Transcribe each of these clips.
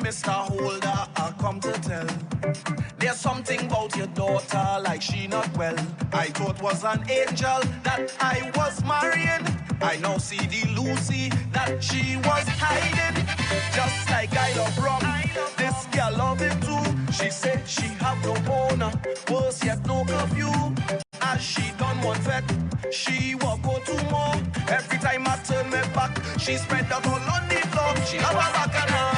Mr. Holder, I come to tell. There's something about your daughter, like she not well. I thought was an angel that I was marrying. I now see the Lucy that she was hiding. Just like I love rum, this girl love it too. She said she have no owner, worse yet no curfew. As she done one vet, she walk out two more. Every time I turn my back, she spread out all on the floor. She love her bacchanal.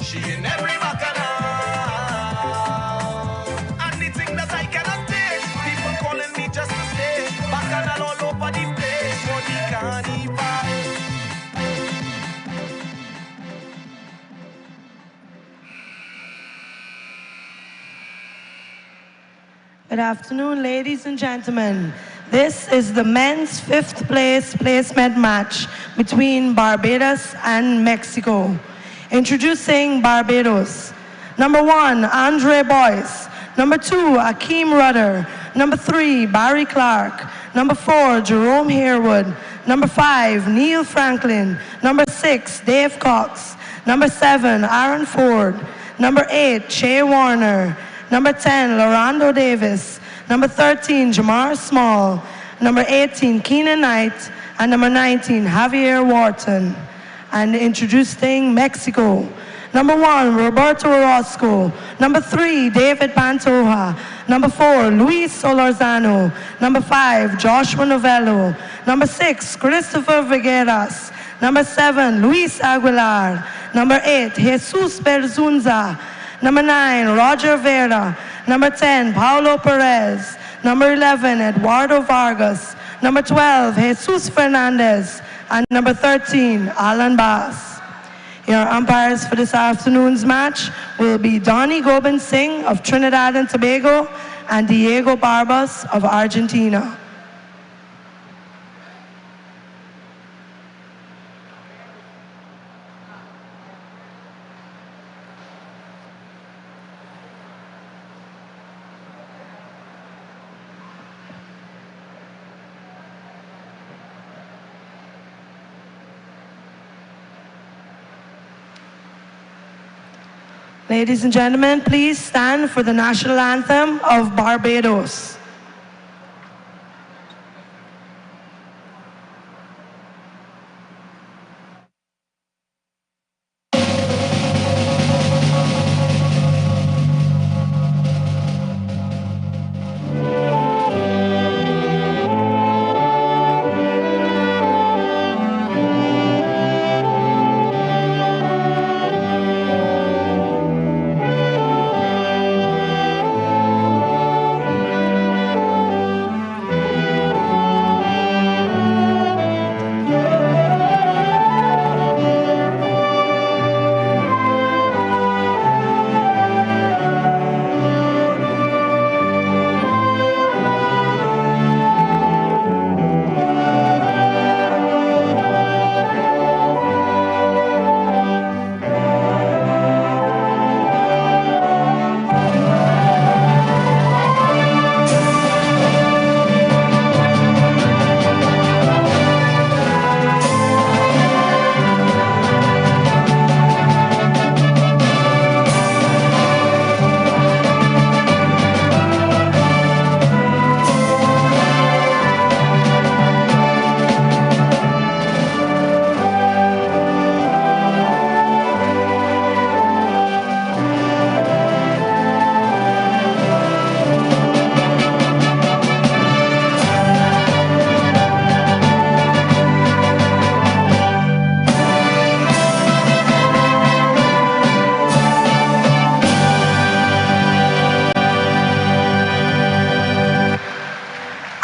She in every bacchanal. And the thing that I cannot take, people calling me just to stay. Bacchanal all over the place for the carnival. Good afternoon, ladies and gentlemen. This is the men's 5th place placement match between Barbados and Mexico. Introducing Barbados. Number 1, Andre Boyce. Number 2, Akeem Rudder. Number 3, Barry Clark. Number 4, Jerome Harewood. Number 5, Neil Franklin. Number 6, Dave Cox. Number 7, Aaron Ford. Number 8, Shea Warner. Number 10, Lorando Davis. Number 13, Jamar Small. Number 18, Keenan Knight. And number 19, Javier Wharton. And introducing Mexico. Number 1, Roberto Orozco. Number 3, David Pantoja. Number 4, Luis Solorzano. Number 5, Joshua Novello. Number 6, Christopher Vigueras. Number 7, Luis Aguilar. Number 8, Jesus Berzunza. Number 9, Roger Vera. Number 10, Paulo Perez. Number 11, Eduardo Vargas. Number 12, Jesus Fernandez. And number 13, Alan Bass. Your umpires for this afternoon's match will be Donnie Goben Singh of Trinidad and Tobago and Diego Barbas of Argentina. Ladies and gentlemen, please stand for the national anthem of Barbados.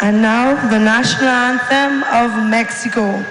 And now, the national anthem of Mexico.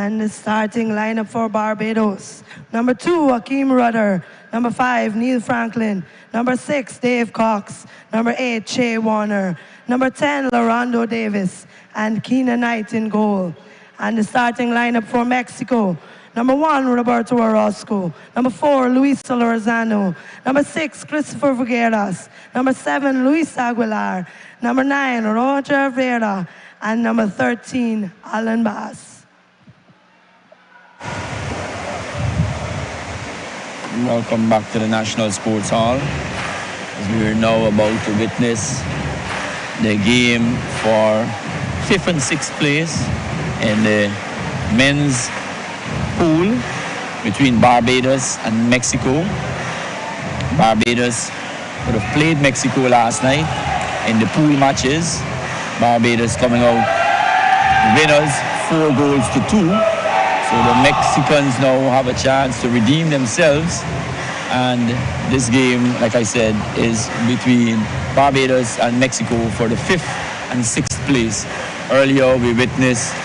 And the starting lineup for Barbados. Number 2, Hakeem Rudder. Number 5, Neil Franklin. Number 6, Dave Cox. Number 8, Che Warner. Number 10, Lorando Davis. And Keena Knight in goal. And the starting lineup for Mexico. Number 1, Roberto Orozco. Number 4, Luis Solorzano. Number 6, Christopher Figueras. Number 7, Luis Aguilar. Number 9, Roger Vera. And number 13, Alan Bass. Welcome back to the National Sports Hall, as we are now about to witness the game for 5th and 6th place in the men's pool between Barbados and Mexico. Barbados would have played Mexico last night in the pool matches. Barbados coming out winners 4 goals to 2. So the Mexicans now have a chance to redeem themselves. And this game, like I said, is between Barbados and Mexico for the 5th and 6th place. Earlier, we witnessed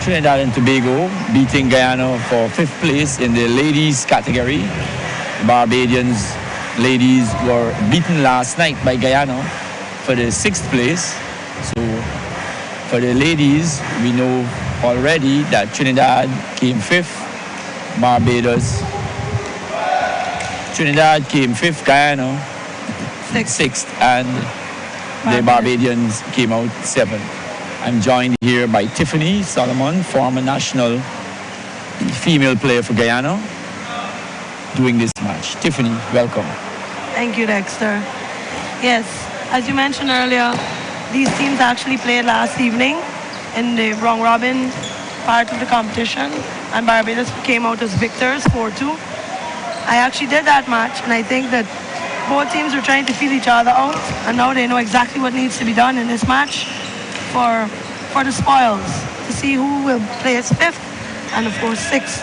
Trinidad and Tobago beating Guyana for 5th place in the ladies category. The Barbadians ladies were beaten last night by Guyana for the 6th place. So for the ladies, we know already that Trinidad came 5th, Trinidad came 5th, Guyana 6th, and the Barbadians came out 7th. I'm joined here by Tiffany Solomon, former national female player for Guyana, doing this match. Tiffany, welcome. Thank you, Dexter. Yes, as you mentioned earlier, these teams actually played last evening in the round robin part of the competition, and Barbados came out as victors 4-2. I actually did that match, and I think that both teams were trying to feel each other out, and now they know exactly what needs to be done in this match for the spoils, to see who will place 5th and of course 6th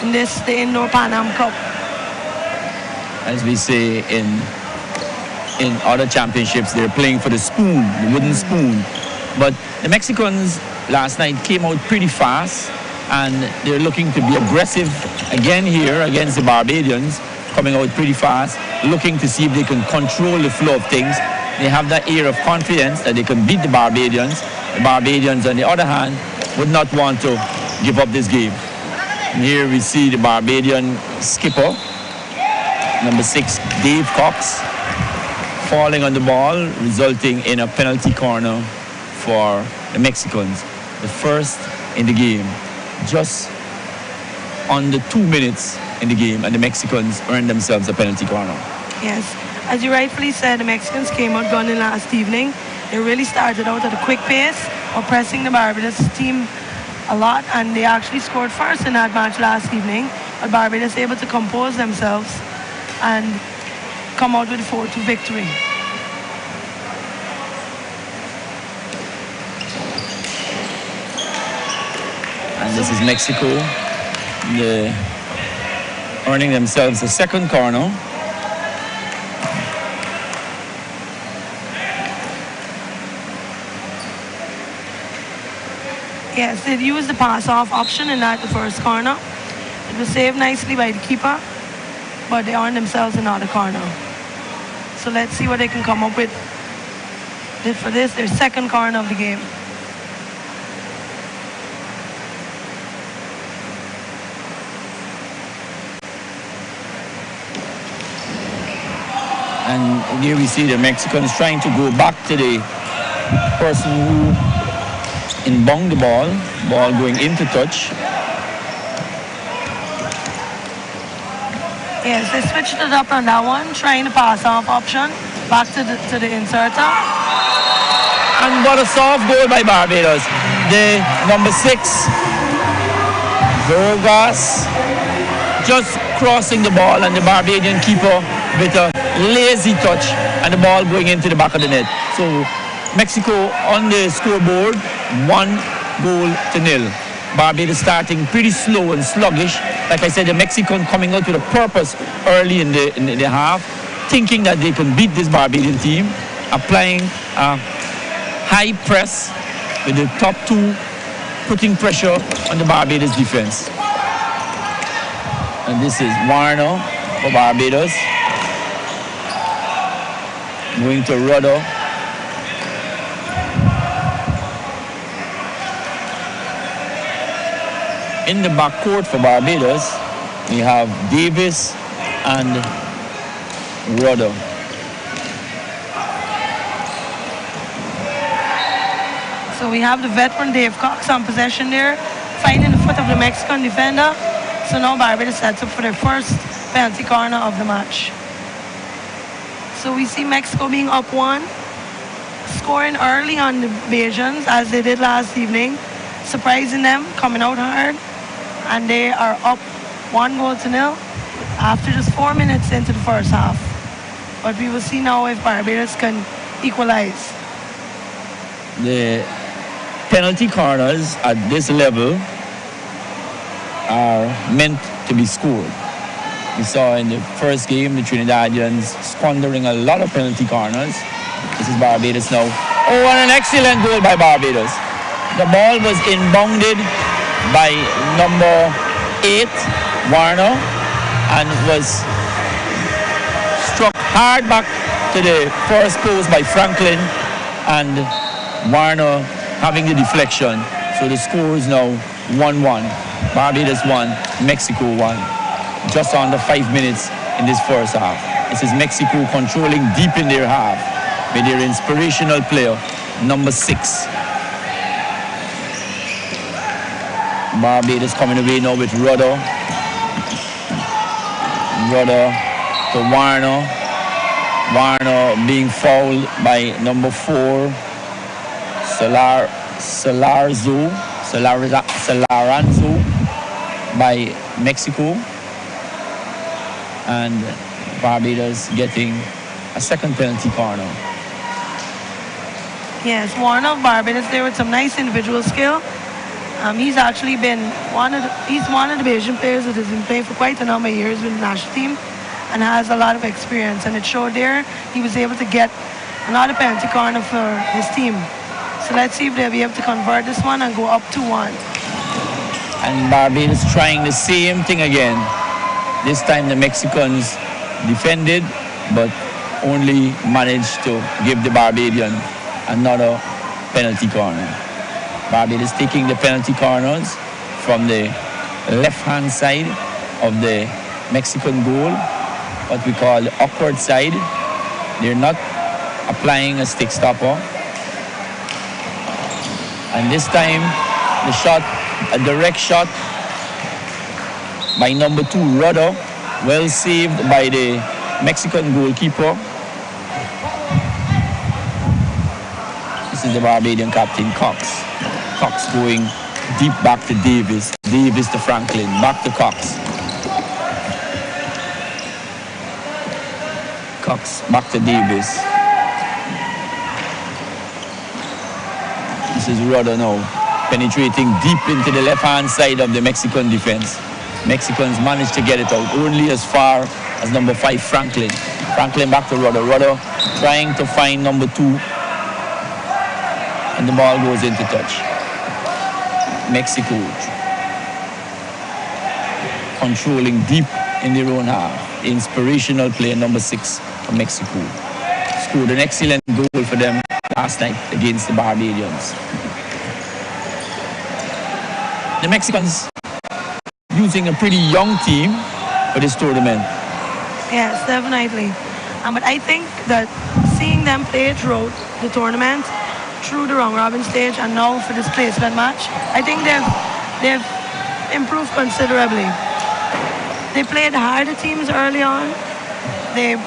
in the Indoor Pan Am Cup. As we say in other championships, they're playing for the spoon, the wooden spoon. But the Mexicans last night came out pretty fast, and they're looking to be aggressive again here against the Barbadians, coming out pretty fast, looking to see if they can control the flow of things. They have that air of confidence that they can beat the Barbadians. The Barbadians, on the other hand, would not want to give up this game. And here we see the Barbadian skipper, number 6, Dave Cox, falling on the ball, resulting in a penalty corner for the Mexicans. The first in the game, just under 2 minutes in the game, and the Mexicans earned themselves a penalty corner. Yes, as you rightfully said, the Mexicans came out gunning last evening. They really started out at a quick pace, oppressing the Barbados team a lot, and they actually scored first in that match last evening. But Barbados able to compose themselves and come out with a 4-2 victory. And this is Mexico, earning themselves a second corner. Yes, they used the pass-off option in the first corner. It was saved nicely by the keeper, but they earned themselves another corner. So let's see what they can come up with for this, their second corner of the game. And here we see the Mexicans trying to go back to the person who inbound the ball going into touch. Yes, they switched it up on that one, trying the pass-off option back to the inserter. And what a soft goal by Barbados. The number 6, Vargas, just crossing the ball, and the Barbadian keeper with a lazy touch, and the ball going into the back of the net. So Mexico on the scoreboard, 1-0. Barbados starting pretty slow and sluggish. Like I said, the Mexican coming out with a purpose early in the half, thinking that they can beat this Barbadian team, applying a high press with the top 2 putting pressure on the Barbados defense. And this is Warner for Barbados. Going to Rudder. In the backcourt for Barbados, we have Davis and Rudder. So we have the veteran Dave Cox on possession there, finding the foot of the Mexican defender. So now Barbados sets up for their first penalty corner of the match. So we see Mexico being up 1, scoring early on the Bajans as they did last evening, surprising them, coming out hard, and they are up 1-0 after just 4 minutes into the first half. But we will see now if Barbados can equalize. The penalty corners at this level are meant to be scored. We saw in the first game the Trinidadians squandering a lot of penalty corners. This is Barbados now. Oh, and an excellent goal by Barbados. The ball was inbounded by number 8, Warner, and was struck hard back to the first post by Franklin, and Warner having the deflection. So the score is now 1-1. Barbados 1, Mexico 1. Just under 5 minutes in this first half. This is Mexico controlling deep in their half with their inspirational player, number 6. Barbados coming away now with Rudder. Rudder to Warner. Warner being fouled by number 4, Salaranzo by Mexico. And Barbados getting a second penalty corner. Yes, Warner of Barbados there with some nice individual skill. He's actually been one of the Bajan players that has been playing for quite a number of years with the national team and has a lot of experience. And it showed there he was able to get another penalty corner for his team. So let's see if they'll be able to convert this one and go up 2-1. And Barbados trying the same thing again. This time the Mexicans defended, but only managed to give the Barbadian another penalty corner. Barbados taking the penalty corners from the left-hand side of the Mexican goal, what we call the awkward side. They're not applying a stick stopper. And this time, the shot, a direct shot by number 2, Rudder, well saved by the Mexican goalkeeper. This is the Barbadian captain, Cox. Cox going deep back to Davis. Davis to Franklin. Back to Cox. Cox back to Davis. This is Rudder now, penetrating deep into the left-hand side of the Mexican defense. Mexicans managed to get it out only as far as number 5, Franklin. Franklin back to Rudder. Rudder trying to find number 2. And the ball goes into touch. Mexico controlling deep in their own half. Inspirational player number 6 for Mexico. Scored an excellent goal for them last night against the Barbadians. The Mexicans using a pretty young team for this tournament. Yes, definitely. But I think that seeing them play throughout the tournament, through the round robin stage and now for this placement match, I think they've improved considerably. They played harder teams early on. They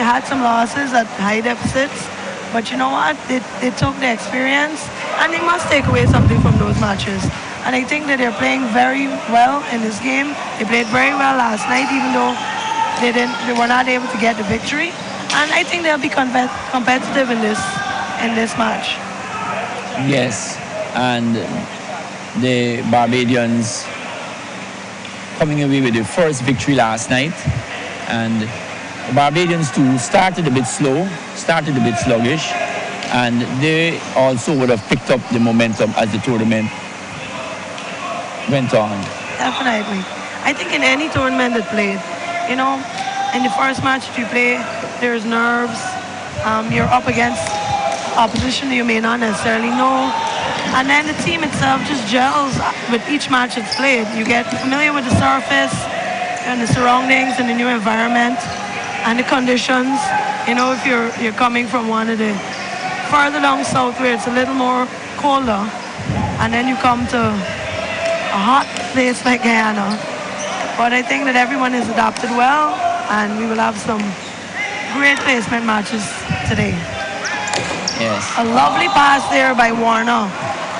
had some losses at high deficits, but you know what? They took the experience and they must take away something from those matches. And I think that they're playing very well in this game. They played very well last night, even though they were not able to get the victory. And I think they'll be competitive in this match. Yes, and the Barbadians coming away with their first victory last night, and the Barbadians too started a bit slow, started a bit sluggish, and they also would have picked up the momentum as the tournament went on. Definitely. I think in any tournament that played, you know, in the first match that you play, there's nerves. You're up against opposition you may not necessarily know. And then the team itself just gels with each match it's played. You get familiar with the surface and the surroundings and the new environment and the conditions. You know, if you're coming from one of the further down south where it's a little more colder, and then you come to a hot place like Guyana. But I think that everyone has adapted well, and we will have some great placement matches today. Yes. A lovely pass there by Warner,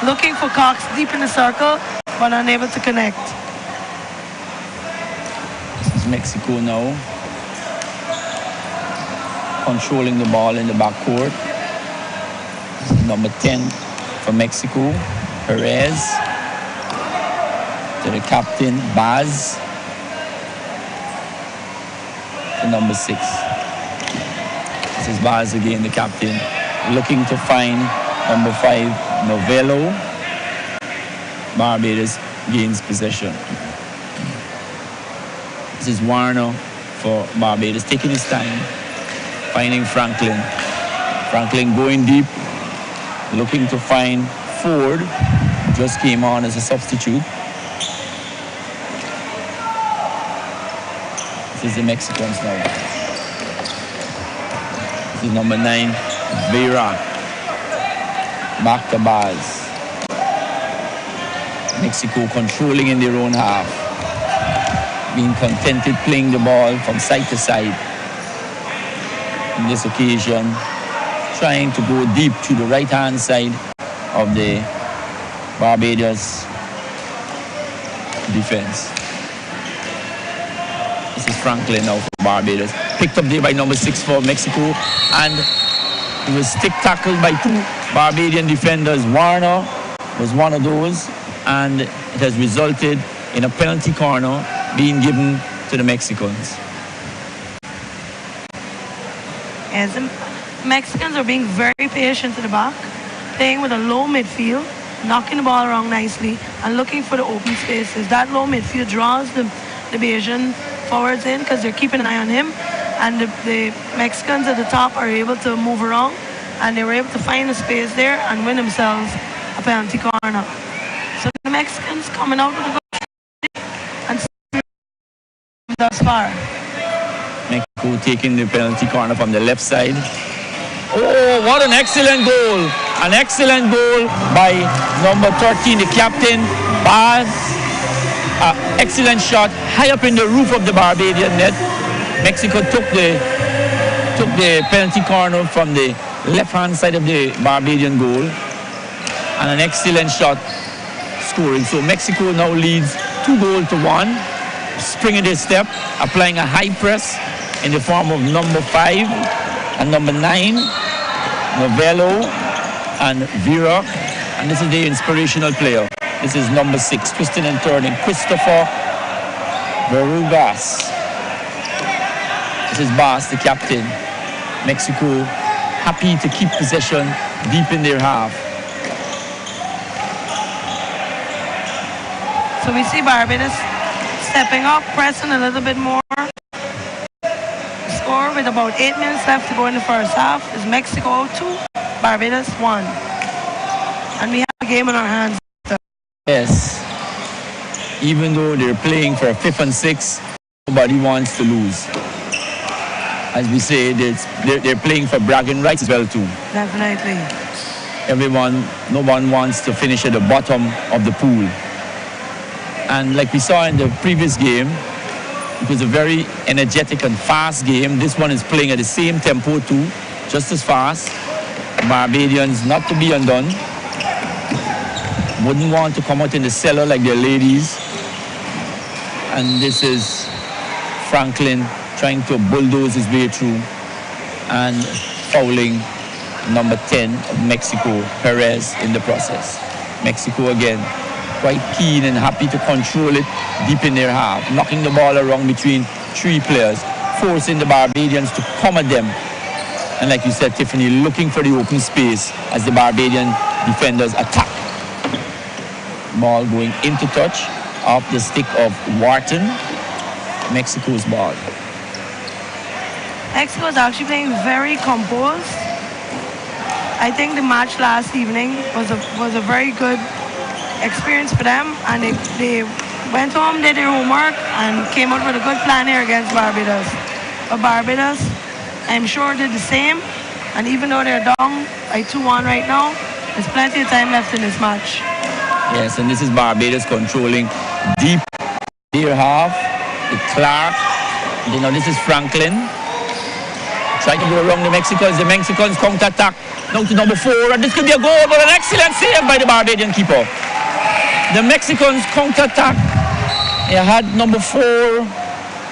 looking for Cox deep in the circle, but unable to connect. This is Mexico now, controlling the ball in the backcourt. This is number 10 for Mexico, Perez. To the captain, Baz. To number 6. This is Baz again, the captain, looking to find number 5, Novello. Barbados gains possession. This is Warner for Barbados, taking his time, finding Franklin. Franklin going deep, looking to find Ford, just came on as a substitute. This is the Mexicans now. This is number 9, Vera. Back to Baz. Mexico controlling in their own half, being contented playing the ball from side to side. On this occasion, trying to go deep to the right-hand side of the Barbados defense. This is Franklin now for Barbados. Picked up there by number 6 for Mexico, and he was stick tackled by 2 Barbadian defenders. Warner was one of those, and it has resulted in a penalty corner being given to the Mexicans. As the Mexicans are being very patient to the back, playing with a low midfield, knocking the ball around nicely and looking for the open spaces. That low midfield draws the Bayesian forwards in because they're keeping an eye on him, and the Mexicans at the top are able to move around, and they were able to find a space there and win themselves a penalty corner. So the Mexicans coming out with a good and thus far. Mexico taking the penalty corner from the left side. Oh, what an excellent goal! An excellent goal by number 13, the captain, Baz. Excellent shot, high up in the roof of the Barbadian net. Mexico took the penalty corner from the left-hand side of the Barbadian goal, and an excellent shot scoring. So Mexico now leads 2-1, springing their step, applying a high press in the form of number 5 and number 9, Novello and Vera, and this is the inspirational player. This is number 6, twisting and turning, Christopher Verrugas. This is Bas, the captain. Mexico happy to keep possession deep in their half. So we see Barbados stepping up, pressing a little bit more. The score with about 8 minutes left to go in the first half is Mexico 2, Barbados 1. And we have a game in our hands. Yes. Even though they're playing for 5th and 6th, nobody wants to lose. As we say, they're playing for bragging rights as well too. Definitely. No one wants to finish at the bottom of the pool. And like we saw in the previous game, it was a very energetic and fast game. This one is playing at the same tempo too, just as fast. Barbadians not to be undone. Wouldn't want to come out in the cellar like their ladies. And this is Franklin trying to bulldoze his way through and fouling number 10 of Mexico, Perez, in the process. Mexico again, quite keen and happy to control it deep in their half, knocking the ball around between 3 players, forcing the Barbadians to come at them. And like you said, Tiffany, looking for the open space as the Barbadian defenders attack. Ball going into touch off the stick of Wharton. Mexico's ball. Mexico is actually playing very composed. I think the match last evening was a very good experience for them, and they went home, did their homework, and came out with a good plan here against Barbados. But Barbados, I'm sure, did the same, and even though they're down by 2-1 right now, there's plenty of time left in this match. Yes, and this is Barbados controlling deep their half. The Clark, this is Franklin. Trying to go around the Mexicans. The Mexicans counter-attack. Now to number 4, and this could be a goal, but an excellent save by the Barbadian keeper. The Mexicans counter-attack. They had number 4,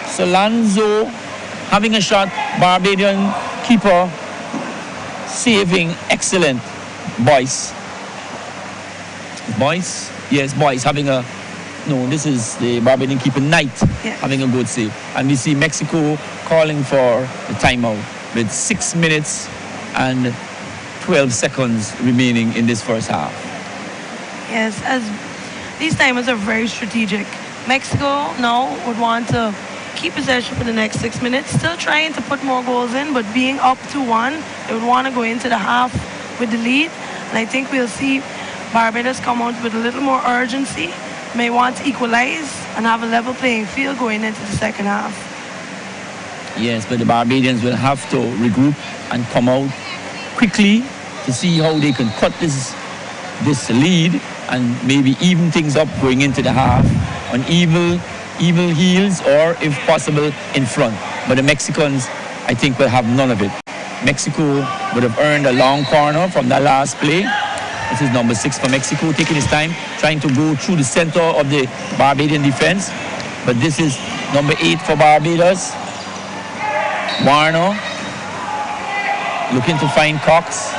Solanzo, having a shot. Barbadian keeper saving. Excellent. Boyce. Yes, Boyce having a... No, this is the Barbadian keeper, Knight, having a good save. And we see Mexico calling for the timeout with 6 minutes and 12 seconds remaining in this first half. Yes, as these timers are very strategic. Mexico now would want to keep possession for the next 6 minutes, still trying to put more goals in, but being up 2-1, they would want to go into the half with the lead. And I think we'll see Barbados come out with a little more urgency, may want to equalize and have a level playing field going into the second half. Yes, but the Barbadians will have to regroup and come out quickly to see how they can cut this lead and maybe even things up going into the half on even heels, or if possible in front. But the Mexicans, I think, will have none of it. Mexico would have earned a long corner from that last play. This is number 6 for Mexico, taking his time, trying to go through the center of the Barbadian defense. But this is number 8 for Barbados. Warner looking to find Cox,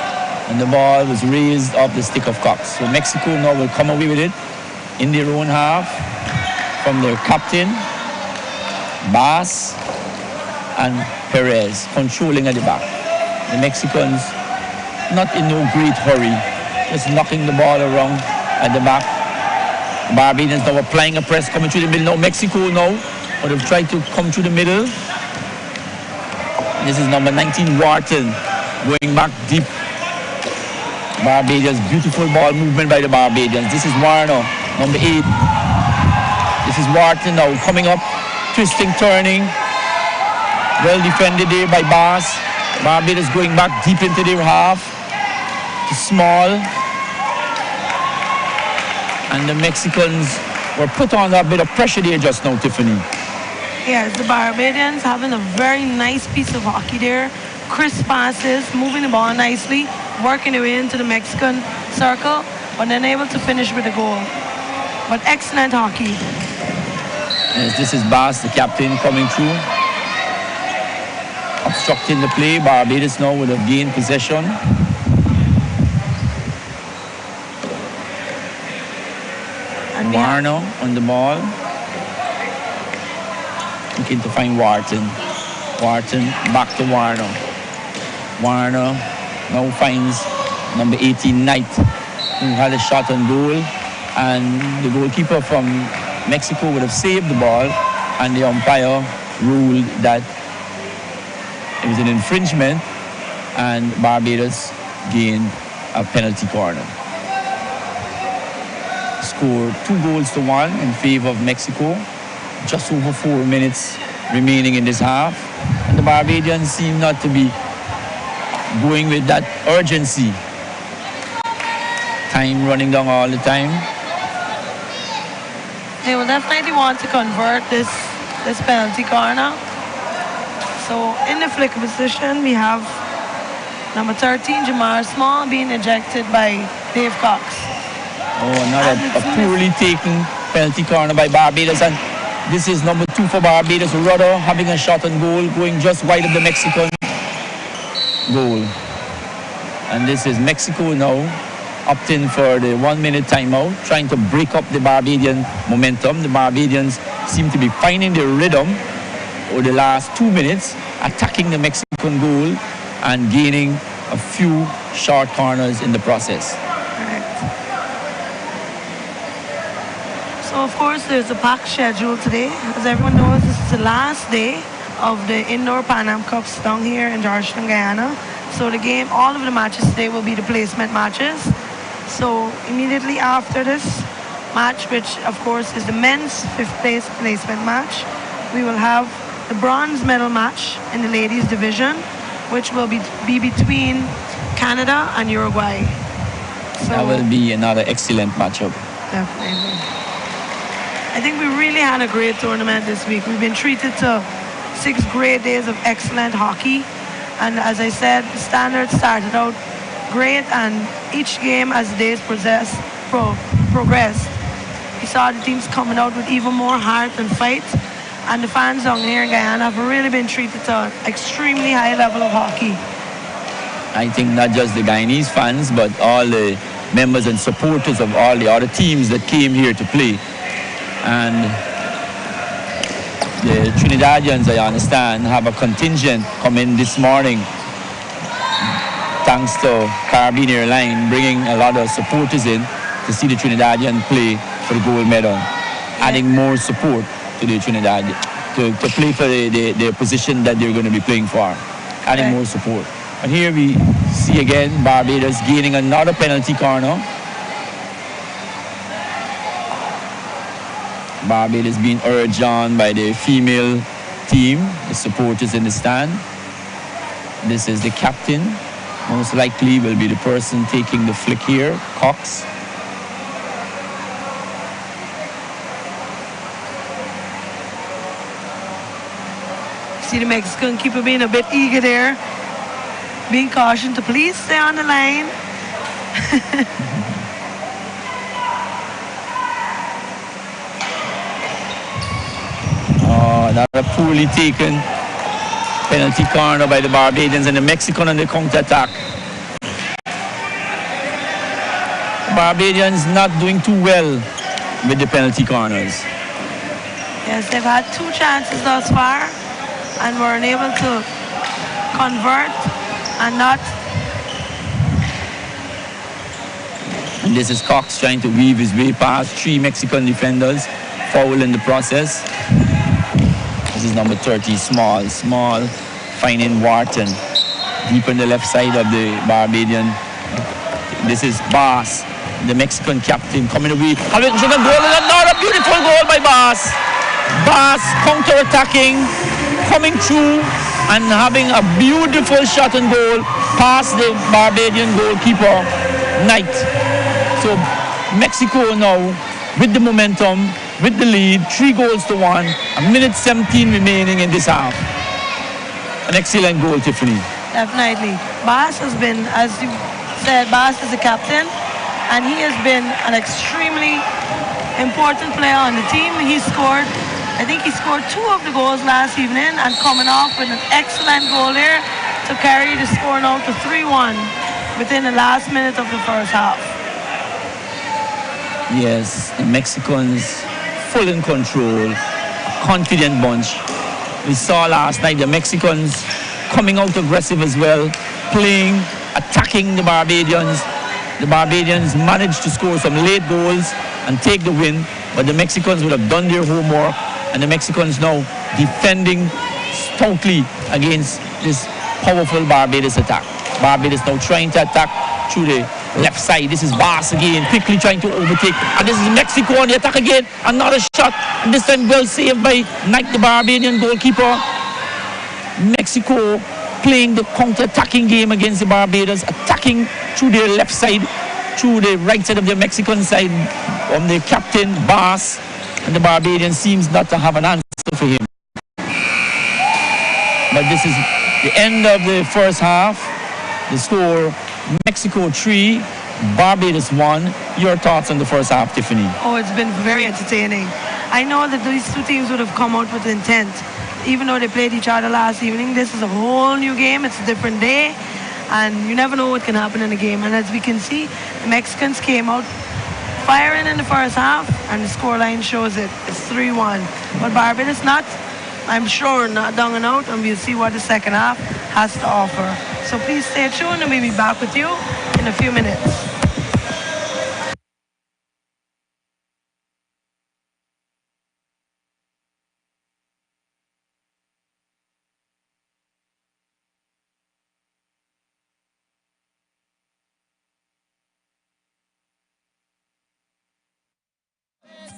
and the ball was raised off the stick of Cox. So Mexico now will come away with it in their own half from their captain, Bass and Perez, controlling at the back. The Mexicans not in no great hurry, just knocking the ball around at the back. The Barbadians now applying a press coming through the middle. Now Mexico now would have tried to come through the middle. This is number 19, Wharton, going back deep. Barbadians, beautiful ball movement by the Barbadians. This is Warner, number 8. This is Wharton now coming up, twisting, turning. Well defended there by Bass. Barbados going back deep into their half. To Small. And the Mexicans were put on a bit of pressure there just now, Tiffany. Yes, the Barbadians having a very nice piece of hockey there. Crisp passes, moving the ball nicely, working their way into the Mexican circle, but then able to finish with a goal. But excellent hockey. Yes, this is Bass, the captain, coming through. Obstructing the play. Barbados now would have gained possession. And Warner on the ball. Looking to find Wharton. Wharton back to Warner. Warner now finds number 18, Knight, who had a shot on goal. And the goalkeeper from Mexico would have saved the ball, and the umpire ruled that it was an infringement, and Barbados gained a penalty corner. Scored 2-1 in favor of Mexico. Just over 4 minutes remaining in this half, and the Barbadians seem not to be going with that urgency. Time running down all the time. They will definitely want to convert this penalty corner. So in the flicker position, we have number 13, Jamar Small, being ejected by Dave Cox. Oh, another a poorly taken penalty corner by Barbados. And this is number 2 for Barbados, Rudder, having a shot on goal, going just wide of the Mexican goal. And this is Mexico now opting for the 1 minute timeout, trying to break up the Barbadian momentum. The Barbadians seem to be finding their rhythm over the last 2 minutes, attacking the Mexican goal and gaining a few short corners in the process. So, of course, there's a packed schedule today. As everyone knows, this is the last day of the Indoor Pan Am Cups down here in Georgetown, Guyana. So the game, all of the matches today will be the placement matches. So immediately after this match, which of course is the men's 5th place placement match, we will have the bronze medal match in the ladies division, which will be between Canada and Uruguay. So that will be another excellent matchup. Definitely. I think we really had a great tournament this week. We've been treated to 6 great days of excellent hockey. And as I said, the standards started out great, and each game as the days progressed, we saw the teams coming out with even more heart and fight. And the fans down here in Guyana have really been treated to an extremely high level of hockey. I think not just the Guyanese fans, but all the members and supporters of all the other teams that came here to play. And the Trinidadians, I understand, have a contingent coming this morning, thanks to Caribbean Airlines bringing a lot of supporters in to see the Trinidadian play for the gold medal, adding more support to the Trinidadian to play for the position that they're going to be playing for, adding more support. And here we see again Barbados gaining another penalty corner. Barbados being urged on by the female team, the supporters in the stand. This is the captain. Most likely will be the person taking the flick here, Cox. See the Mexican keeper being a bit eager there, being cautioned to please stay on the line. Another poorly taken penalty corner by the Barbadians, and the Mexican on the counter-attack. Barbadians not doing too well with the penalty corners. Yes, they've had 2 chances thus far and were unable to convert and not. And this is Cox trying to weave his way past 3 Mexican defenders, foul in the process. This is number 30, Small, finding Wharton deep on the left side of the Barbadian. This is Bass, the Mexican captain, coming away. Another beautiful goal by Bass. Bass counter-attacking, coming through and having a beautiful shot and goal past the Barbadian goalkeeper, Knight. So Mexico now with the momentum, with the lead, 3-1, a minute 17 remaining in this half. An excellent goal, Tiffany. Definitely. Bass has been, as you said, Bass is the captain, and he has been an extremely important player on the team. I think he scored 2 of the goals last evening, and coming off with an excellent goal there to carry the score now to 3-1 within the last minute of the first half. Yes, the Mexicans full in control, a confident bunch. We saw last night the Mexicans coming out aggressive as well, playing, attacking the Barbadians. The Barbadians managed to score some late goals and take the win, but the Mexicans would have done their homework, and the Mexicans now defending stoutly against this powerful Barbados attack. Barbados now trying to attack through the left side. This is Bass again, quickly trying to overtake. And this is Mexico on the attack again. Another shot. And this time well saved by Knight, the Barbadian goalkeeper. Mexico playing the counter-attacking game against the Barbados, attacking through their left side, through the right side of the Mexican side, from the captain, Bass. And the Barbadian seems not to have an answer for him. But this is the end of the first half. The score, Mexico 3, Barbados 1. Your thoughts on the first half, Tiffany? Oh, it's been very entertaining. I know that these 2 teams would have come out with intent. Even though they played each other last evening, this is a whole new game. It's a different day, and you never know what can happen in a game. And as we can see, the Mexicans came out firing in the first half, and the scoreline shows it. It's 3-1. But Barbados I'm sure not down and out, and we'll see what the second half has to offer. So please stay tuned, and we'll be back with you in a few minutes.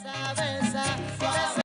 Sabes,